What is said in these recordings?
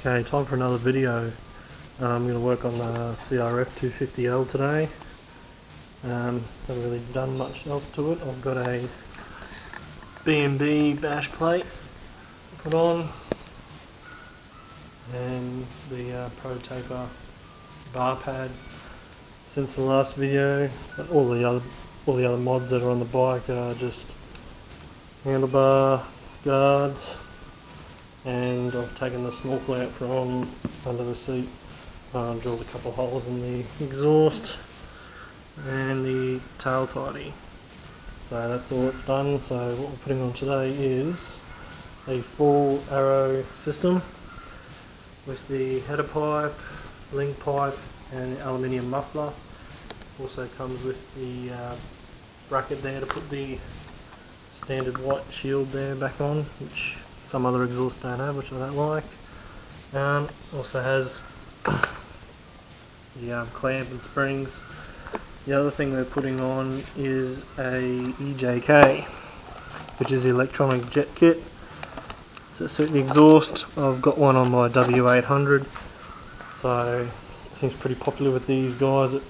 Okay, time for another video. I'm going to work on the CRF250L today. Haven't really done much else to it. I've got a B&B bash plate put on and the Pro Taper bar pad since the last video. But all the other mods that are on the bike are just handlebar guards, and I've taken the snorkel out from under the seat, drilled a couple of holes in the exhaust and the tail tidy. So that's all it's done. So what we're putting on today is a full arrow system with the header pipe, link pipe and the aluminium muffler. Also comes with the bracket there to put the standard white shield there back on, which some other exhausts don't have, which I don't like. Also has the clamp and springs. The other thing we're putting on is a EJK, which is the electronic jet kit to suit the exhaust. I've got one on my W800, so it seems pretty popular with these guys that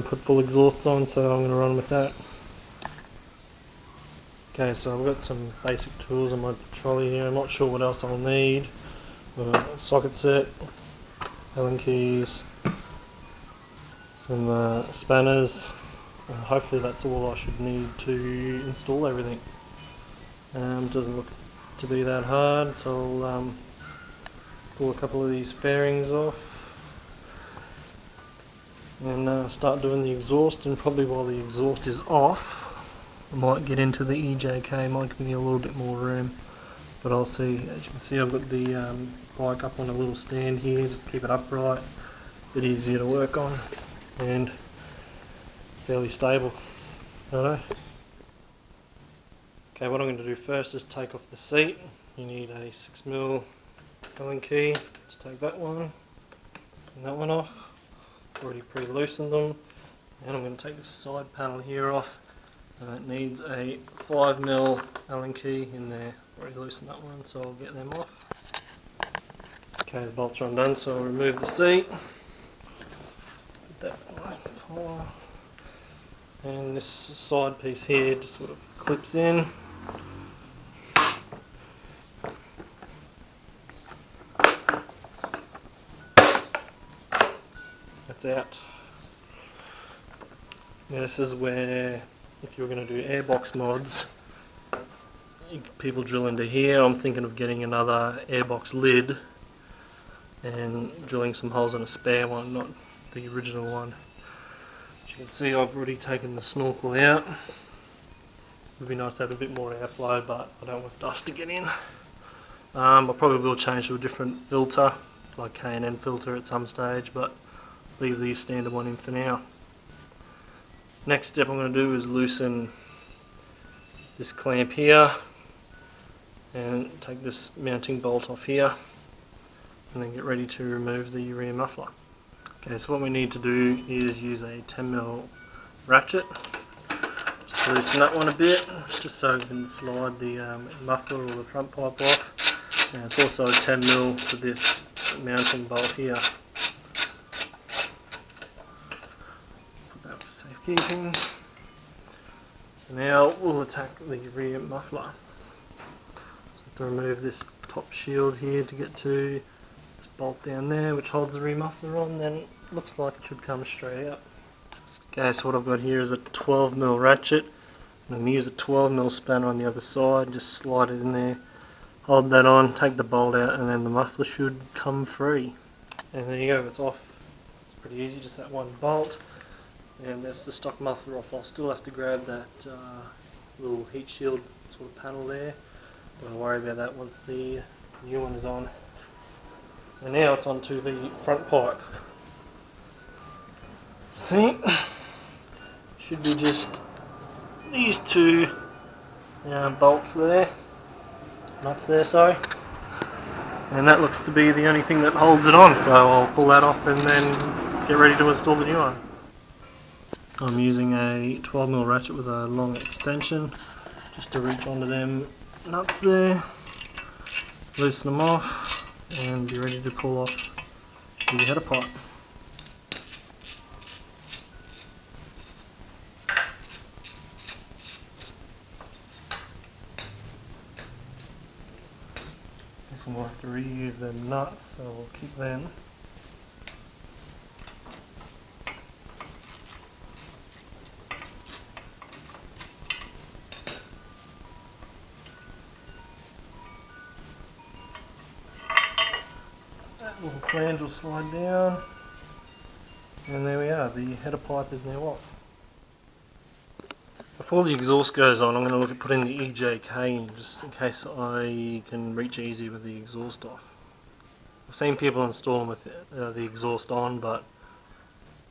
put full exhausts on, so I'm going to run with that. Okay, so I've got some basic tools on my trolley here. I'm not sure what else I'll need. Socket set, Allen keys, some spanners, and hopefully that's all I should need to install everything. Doesn't look to be that hard, so I'll pull a couple of these fairings off and start doing the exhaust. And probably while the exhaust is off, I might get into the EJK, might give me a little bit more room, but I'll see. As you can see, I've got the bike up on a little stand here just to keep it upright, a bit easier to work on and fairly stable. Righto. Okay, what I'm going to do first is take off the seat. You need a 6mm Allen key to take that one and that one off. Already pre-loosened them, and I'm going to take the side panel here off. And it needs a 5mm Allen key in there. Already loosened that one, so I'll get them off. Okay, the bolts are undone, so I'll remove the seat. Put that one. And this side piece here just sort of clips in. That's out. Now this is where, if you're going to do airbox mods, people drill into here. I'm thinking of getting another airbox lid and drilling some holes in a spare one, not the original one. As you can see, I've already taken the snorkel out. It would be nice to have a bit more airflow, but I don't want dust to get in. I probably will change to a different filter, like K&N filter at some stage, but leave the standard one in for now. Next step I'm going to do is loosen this clamp here and take this mounting bolt off here, and then get ready to remove the rear muffler. Okay, so what we need to do is use a 10mm ratchet. Just loosen that one a bit, just so we can slide the muffler or the front pipe off. And it's also a 10mm for this mounting bolt here. Keeping. So now we'll attack the rear muffler. So I have to remove this top shield here to get to this bolt down there, which holds the rear muffler on. Then it looks like it should come straight out. Okay, so what I've got here is a 12mm ratchet. I'm going to use a 12mm spanner on the other side. Just slide it in there, hold that on, take the bolt out, and then the muffler should come free. And there you go, it's off. It's pretty easy, just that one bolt. And that's the stock muffler off. I'll still have to grab that little heat shield sort of panel there, but I'll worry about that once the new one is on. So now it's onto the front pipe. See, should be just these two bolts there, nuts there, sorry. And that looks to be the only thing that holds it on, so I'll pull that off and then get ready to install the new one. I'm using a 12mm ratchet with a long extension just to reach onto them nuts there, loosen them off, and be ready to pull off the header pipe. Guess we'll have to reuse the nuts, so we'll keep them. That little flange will slide down, and there we are, the header pipe is now off. Before the exhaust goes on, I'm going to look at putting the EJK in, just in case I can reach easy with the exhaust off. I've seen people install them with the exhaust on, but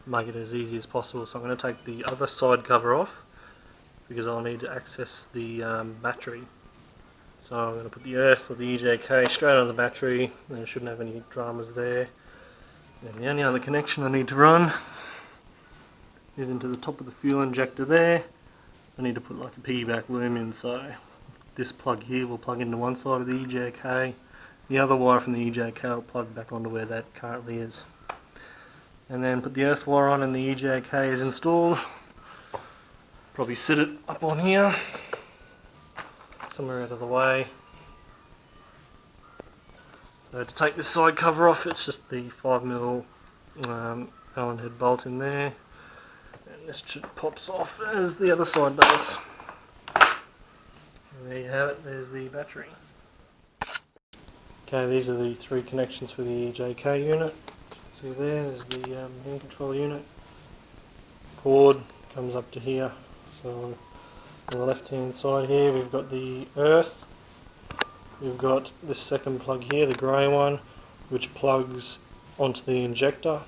make it as easy as possible. So I'm going to take the other side cover off, because I'll need to access the battery. So I'm going to put the earth or the EJK straight on the battery, and it shouldn't have any dramas there. And the only other connection I need to run is into the top of the fuel injector there. I need to put like a piggyback loom in, so this plug here will plug into one side of the EJK, the other wire from the EJK will plug back onto where that currently is. And then put the earth wire on and the EJK is installed. Probably sit it up on here, somewhere out of the way. So to take this side cover off, it's just the 5mm Allen head bolt in there. And this pops off as the other side does. And there you have it, there's the battery. Okay, these are the three connections for the EJK unit. See there's the hand control unit. Cord comes up to here. So on the left hand side here we've got the earth. We've got this second plug here, the grey one, which plugs onto the injector.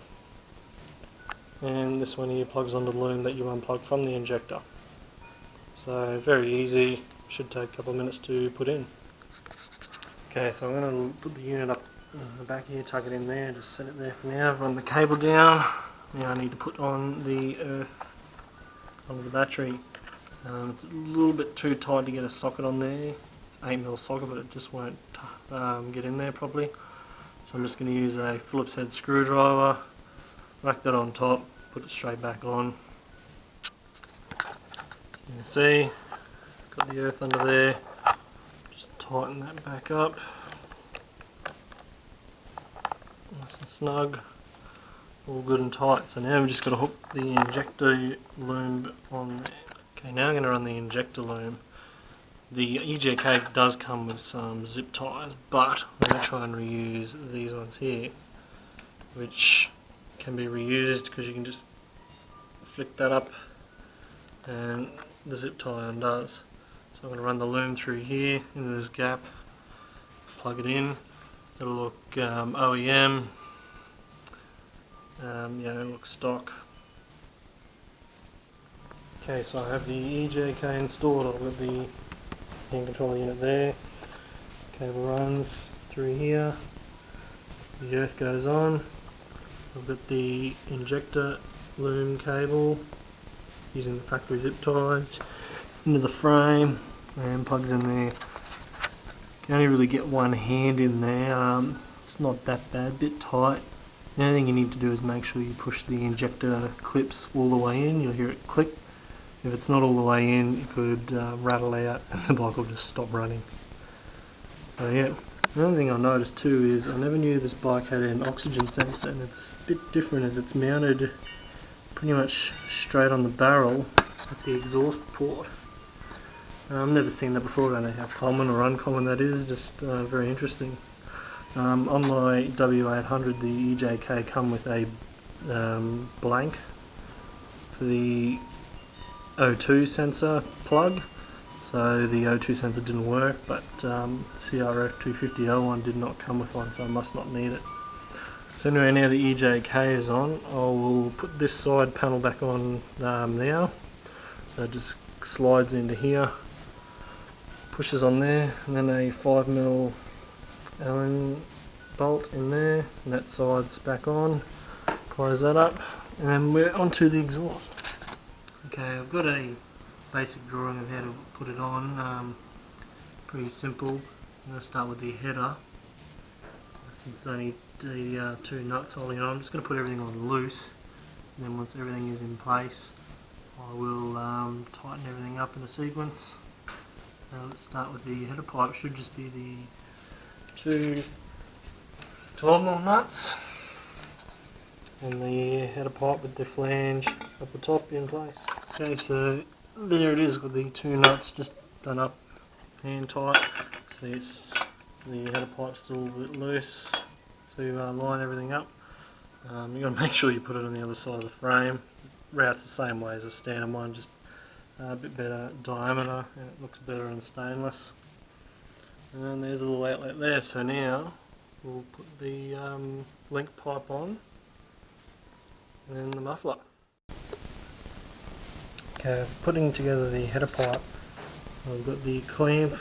And this one here plugs onto the loom that you unplug from the injector. So very easy, should take a couple of minutes to put in. Okay, so I'm going to put the unit up in the back here, tuck it in there, just set it there for now, run the cable down. Now I need to put on the earth onto the battery. It's a little bit too tight to get a socket on there. It's 8mm socket, but it just won't get in there properly. So I'm just going to use a Phillips head screwdriver, whack that on top, put it straight back on. You can see, got the earth under there, just tighten that back up. Nice and snug, all good and tight. So now we've just got to hook the injector loom on there. Okay, now I'm going to run the injector loom. The EJK does come with some zip ties, but I'm going to try and reuse these ones here, which can be reused because you can just flick that up and the zip tie undoes. So I'm going to run the loom through here into this gap, plug it in. It'll look OEM, it'll look stock. Okay, so I have the EJK installed. I've got the hand controller unit there. Cable runs through here. The earth goes on. I've got the injector loom cable using the factory zip ties into the frame and plugs in there. You can only really get one hand in there. It's not that bad, a bit tight. The only thing you need to do is make sure you push the injector clips all the way in. You'll hear it click. If it's not all the way in, it could rattle out and the bike will just stop running. So yeah, the other thing I noticed too is I never knew this bike had an oxygen sensor, and it's a bit different as it's mounted pretty much straight on the barrel at the exhaust port. I've never seen that before. I don't know how common or uncommon that is, just very interesting. On my W800 the EJK come with a blank for the O2 sensor plug, so the O2 sensor didn't work, but CRF250L one did not come with one, so I must not need it. So anyway, now the EJK is on, I will put this side panel back on now. So it just slides into here, pushes on there, and then a 5mm Allen bolt in there, and that side's back on. Close that up, and then we're onto the exhaust. Okay, I've got a basic drawing of how to put it on. Pretty simple. I'm going to start with the header. since it's only the two nuts holding it on. I'm just going to put everything on loose, and then once everything is in place I will tighten everything up in a sequence. Let's start with the header pipe. It should just be the two 12mm nuts and the header pipe with the flange at the top in place. Okay, so there it is with the two nuts just done up hand tight. See, it's the header pipe's still a bit loose to line everything up. You've got to make sure you put it on the other side of the frame. Route's the same way as a standard one, just a bit better diameter and it looks better in stainless. And there's a little outlet there, so now we'll put the link pipe on and then the muffler. Okay, putting together the header pipe, I've got the clamp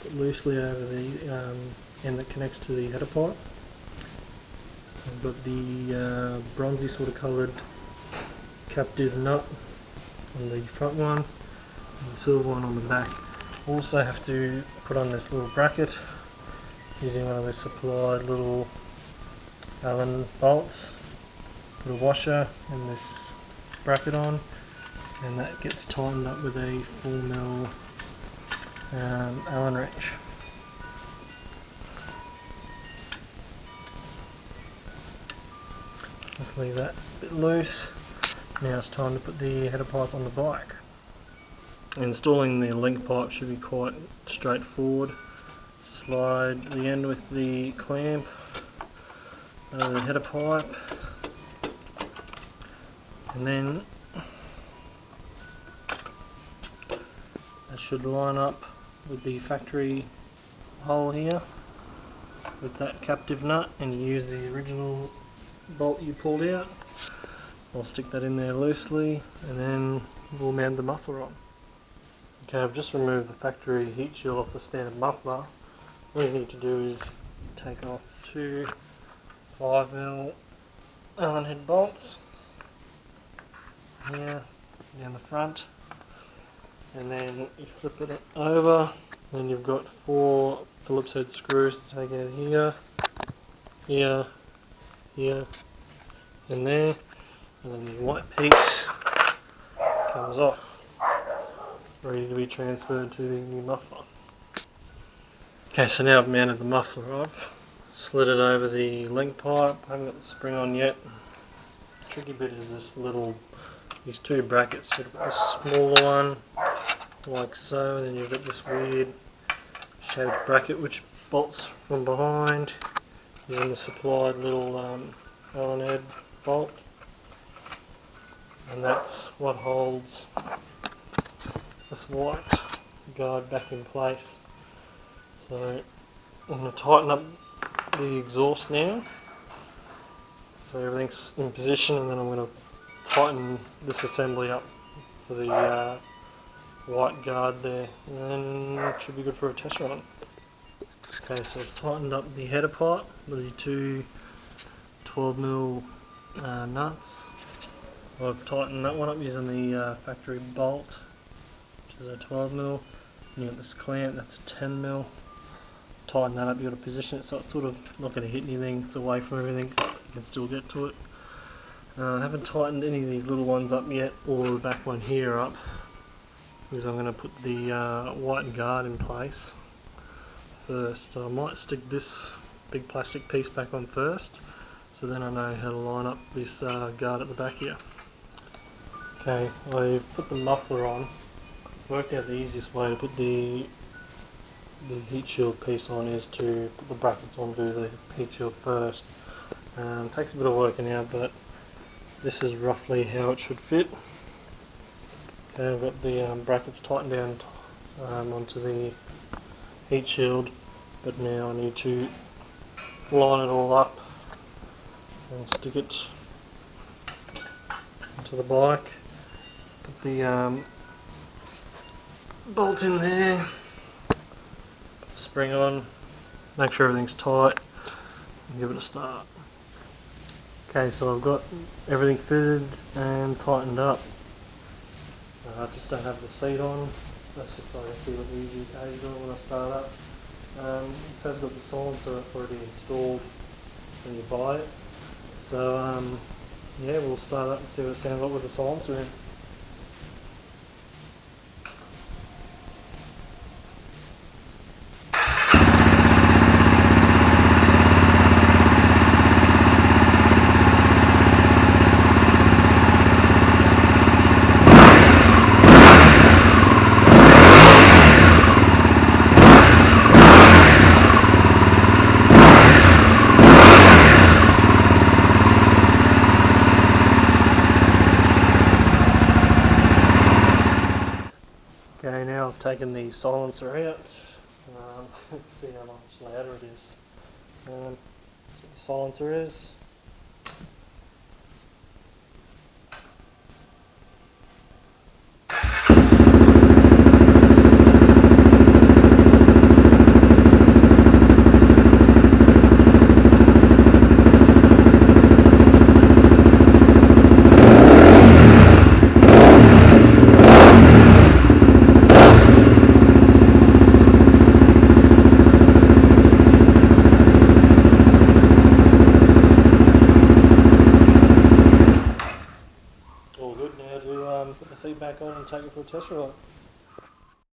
put loosely over the end that connects to the header pipe. I've got the bronzy sort of coloured captive nut on the front one and the silver one on the back. Also have to put on this little bracket using one of the supplied little Allen bolts. Put a washer and this bracket on, and that gets tightened up with a 4mm Allen wrench. Let's leave that a bit loose. Now it's time to put the header pipe on the bike. Installing the link pipe should be quite straightforward. Slide the end with the clamp over the header pipe, and then that should line up with the factory hole here with that captive nut, and use the original bolt you pulled out. I'll stick that in there loosely and then we'll mount the muffler on. Okay, I've just removed the factory heat shield off the standard muffler. All you need to do is take off two 5mm Allen head bolts here down the front, and then you flip it over, then you've got 4 Phillips head screws to take out here, here, here and there, and then the white piece comes off, ready to be transferred to the new muffler. Okay, so now I've mounted the muffler. I've slid it over the link pipe. I haven't got the spring on yet. The tricky bit is these two brackets. You've got a smaller one like so, and then you've got this weird shaped bracket which bolts from behind using the supplied little Allen head bolt, and that's what holds this white guard back in place. So I'm going to tighten up the exhaust now so everything's in position, and then I'm going to tighten this assembly up for the white guard there, and then it should be good for a test run. Okay, so I've tightened up the header pipe with the two 12mm nuts. I've tightened that one up using the factory bolt, which is a 12mm. And you've got this clamp, that's a 10mm. Tighten that up, you've got to position it so it's sort of not going to hit anything, it's away from everything, you can still get to it. I haven't tightened any of these little ones up yet, or the back one here up, because I'm going to put the white guard in place first. So I might stick this big plastic piece back on first, so then I know how to line up this guard at the back here. Okay, I've put the muffler on. Worked out the easiest way to put the heat shield piece on is to put the brackets onto the heat shield first. Takes a bit of working out, but this is roughly how it should fit. Okay, I've got the brackets tightened down onto the heat shield, but now I need to line it all up and stick it onto the bike. Put the bolt in there, put the spring on, make sure everything's tight, and give it a start. Okay, so I've got everything fitted and tightened up. I just don't have the seat on. That's just so I can see what the EJK is doing when I start up. This has got the silencer already installed when you buy it. So yeah, we'll start up and see what it sounds like with the silencer in. Okay, now I've taken the silencer out. Let's see how much louder it is. That's what the silencer is. All good. Now to put the seat back on and take it for a test ride.